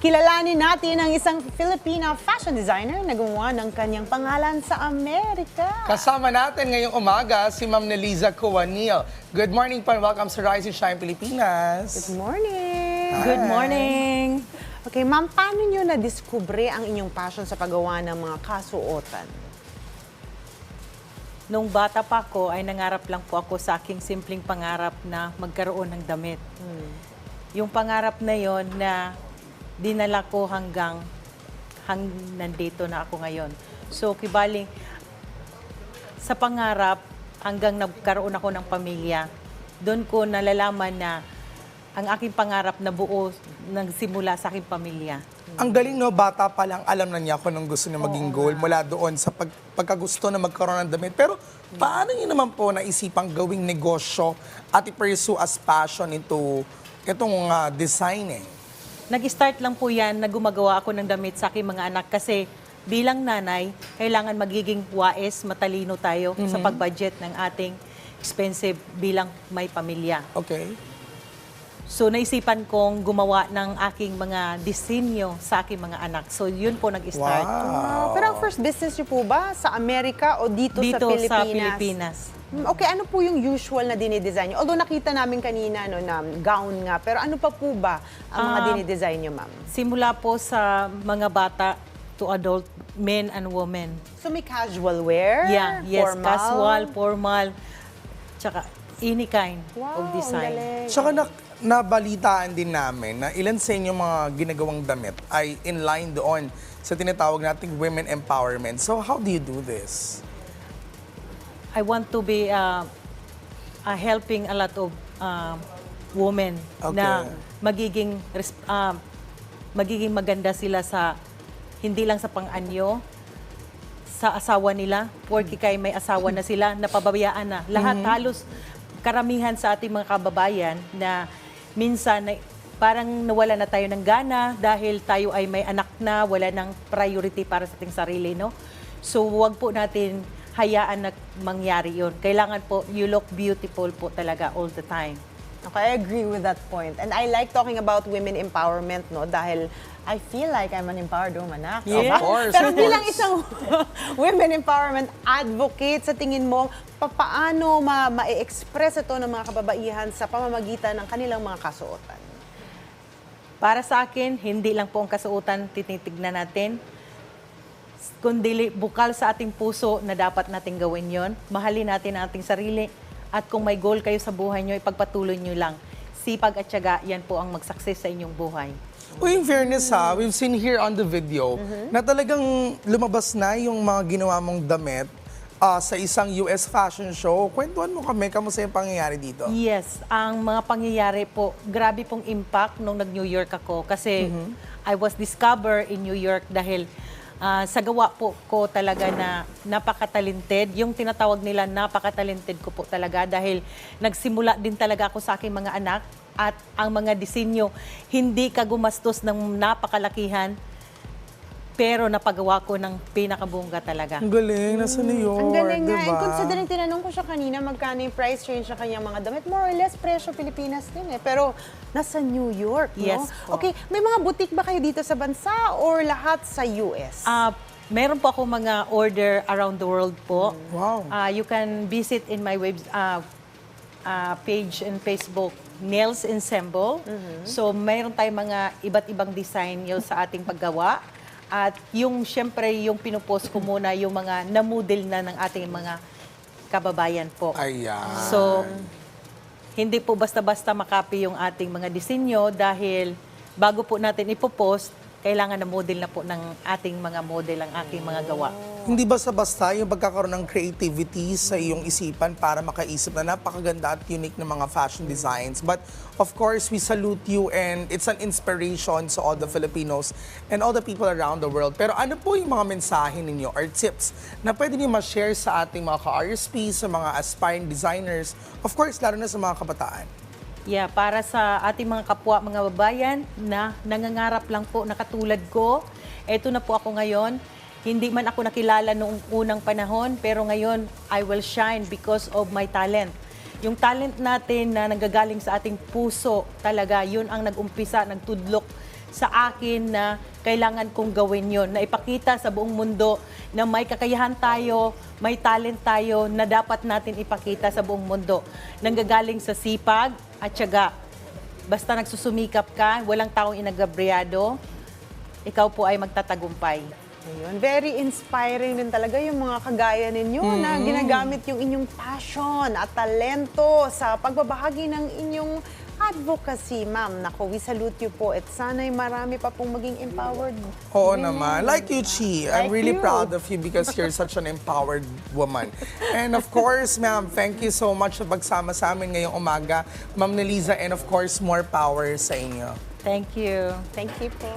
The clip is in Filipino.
Kilalanin natin ang isang Filipina fashion designer na gumawa ng kanyang pangalan sa Amerika. Kasama natin ngayong umaga si Ma'am Neliza Coanil. Good morning po and welcome sa Rise and Shine Pilipinas. Good morning! Good morning! Okay, ma'am, paano nyo na-discover ang inyong passion sa paggawa ng mga kasuotan? Nung bata pa ako, ay nangarap lang po ako sa aking simpleng pangarap na magkaroon ng damit. Yung pangarap na yon na dinala ko hanggang nandito na ako ngayon. So, kibaling, sa pangarap, hanggang nagkaroon ako ng pamilya, doon ko nalalaman na ang aking pangarap na buo nagsimula sa aking pamilya. Ang galing, no? Bata pa lang, alam na niya kung anong gusto niya maging goal mula doon sa pagkagusto na magkaroon ng damit. Pero paano niyo naman po naisipang gawing negosyo at i-pursue as passion into itong designing? Nag-start lang po yan na gumagawa ako ng damit sa aking mga anak kasi bilang nanay, kailangan magiging wais, matalino tayo sa pag-budget ng ating expensive bilang may pamilya. Okay. So naisipan kong gumawa ng aking mga disenyo sa aking mga anak. So yun po nag-start. Pero ang first business nyo po ba sa Amerika o dito Dito sa Pilipinas? sa Pilipinas. Okay, ano po yung usual na dinidesign nyo? Although nakita namin kanina no, na gown nga, pero ano pa po ba ang mga dinidesign nyo, ma'am? Simula po sa mga bata to adult, men and women. So may casual wear? Yeah, yes, formal? casual, formal, tsaka any kind Wow, of design. ang galing. Tsaka nabalitaan din namin na ilan sa inyong mga ginagawang damit ay in line doon sa tinatawag nating women empowerment. So how do you do this? I want to be helping a lot of women na magiging maganda sila sa hindi lang sa pang-anyo, sa asawa nila, porque kay may asawa na sila, napababayaan na. Lahat halos karamihan sa ating mga kababayan na minsan parang nawala na tayo ng gana dahil tayo ay may anak na, wala ng priority para sa ating sarili, no? So, wag po natin hayaan na mangyari yun. Kailangan po, you look beautiful po talaga all the time. Okay, I agree with that point. And I like talking about women empowerment, no? Dahil I feel like I'm an empowered woman, ha? Yes. Of course. Pero of bilang course. isang women empowerment advocate, sa tingin mo, paano ma-express ito ng mga kababaihan sa pamamagitan ng kanilang mga kasuotan? Para sa akin, hindi lang po ang kasuotan tinitignan natin, kundi bukal sa ating puso na dapat nating gawin yon. Mahalin natin ang ating sarili. At kung may goal kayo sa buhay nyo, ipagpatuloy nyo lang. Sipag at tiyaga, yan po ang mag-success sa inyong buhay. Uy, in fairness we've seen here on the video na talagang lumabas na yung mga ginawa mong damit sa isang US fashion show. Kwentuhan mo kami, kamusta yung pangyayari dito? Yes, ang mga pangyayari po, grabe pong impact nung nag-New York ako. Kasi I was discovered in New York dahil sa gawa po ko talaga na napaka-talented. Yung tinatawag nila napaka-talented ko po talaga dahil nagsimula din talaga ako sa aking mga anak at ang mga disenyo hindi ka gumastos ng napakalakihan pero napagawa ko ng pinakabongga talaga. Ang galing, nasa New York, Ang galing nga. diba? And considering tinanong ko siya kanina magkano yung price range sa kanyang mga damit, more or less presyo Pilipinas din eh. Pero nasa New York, no? Yes po. Okay, may mga boutique ba kayo dito sa bansa or lahat sa US? Meron po ako mga order around the world po. Wow. You can visit in my page in Facebook, Nails Ensemble. So, mayroon tayong mga iba't ibang design yun sa ating paggawa. At yung, syempre, yung pinupost ko muna yung mga namodel na ng ating mga kababayan po. Ayan. So, hindi po basta-basta makapi yung ating mga disenyo dahil bago po natin ipopost, kailangan na model na po ng ating mga model ang aking mga gawa. Hindi basta-basta yung pagkakaroon ng creativity sa iyong isipan para makaisip na napakaganda at unique ng mga fashion designs. But of course, we salute you and it's an inspiration sa all the Filipinos and all the people around the world. Pero ano po yung mga mensahe ninyo or tips na pwede niyo ma-share sa ating mga ka-RSP, sa mga aspiring designers, of course, lalo na sa mga kabataan? Yeah, para sa ating mga kapwa, mga babayan na nangangarap lang po na katulad ko, eto na po ako ngayon. Hindi man ako nakilala noong unang panahon, pero ngayon I will shine because of my talent. Yung talent natin na nanggagaling sa ating puso talaga, yun ang nag-umpisa, nagtudlok sa akin na kailangan kong gawin yon, na ipakita sa buong mundo na may kakayahan tayo, may talent tayo na dapat natin ipakita sa buong mundo. Nanggagaling sa sipag at tiyaga. Basta nagsusumikap ka, walang taong inagabriyado, ikaw po ay magtatagumpay. Ayun, very inspiring din talaga yung mga kagaya ninyo na ginagamit yung inyong passion at talento sa pagbabahagi ng inyong advocacy, ma'am. Nako, we salute you po at sana'y marami pa pong maging empowered. Oo women. naman. Like you, Chi. I'm Like really you. proud of you because you're such an empowered woman. And of course, ma'am, thank you so much sa pagsama sa amin ngayong umaga. Ma'am Neliza, and of course, more power sa inyo. Thank you. Thank you po.